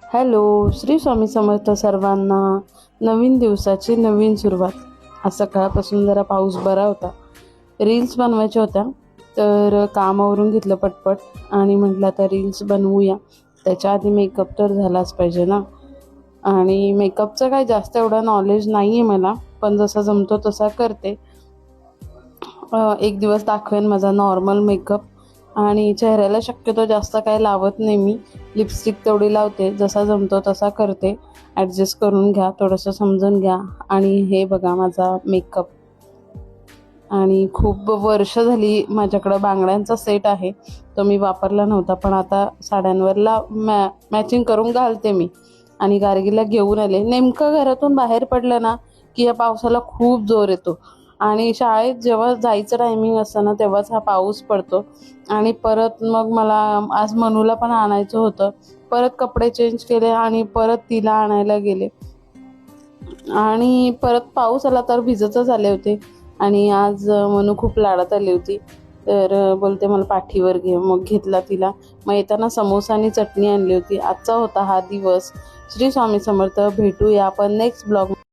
Hello, Shri Swami Samarth सर्वांना. नवीन दिवसाची नवीन सुरुवात. आज सकाळपासून जरा पाऊस बरा होता. रील्स बनवायच्या होत्या, तर कामावरून घेतलं पटपट आणि म्हटलं आता रील्स बनवूया. त्याच्या आधी मेकअप तर झालाच पाहिजे ना. आणि मेकअपचं काही जास्त एवढं नॉलेज नाही आहे मला, पण जसा जमतो तसा करते. एक दिवस दाखवेन माझा नॉर्मल मेकअप. आणि चेहऱ्याला शक्यतो जास्त काही लावत नाही मी. लिपस्टिक तेवढी लावते, जसा जमतो तसा करते. ॲडजस्ट करून घ्या, थोडंसं समजून घ्या. आणि हे बघा माझा मेकअप. आणि खूप वर्ष झाली माझ्याकडं बांगड्यांचा सेट आहे, तो मी वापरला नव्हता, पण आता साड्यांवरला मॅचिंग करून घालते मी. आणि गार्गीला घेऊन आले. नेमकं घरातून बाहेर पडलं ना की या पावसाला खूप जोर येतो. आणि शाळेत जेव्हा जायचं टायमिंग असतं ना तेव्हाच हा पाऊस पडतो. आणि परत मग मला आज मनूला पण आणायचं होतं. परत कपडे चेंज केले आणि परत तिला आणायला गेले. आणि परत पाऊस आला तर भिजतच आले होते. आणि आज मनू खूप लाडात आली होती, तर बोलते मला पाठीवर घे. मग घेतला तिला. मग येताना समोसा आणि चटणी आणली होती. आजचा होता हा दिवस. श्री स्वामी समर्थ. भेटूया आपण नेक्स्ट ब्लॉग.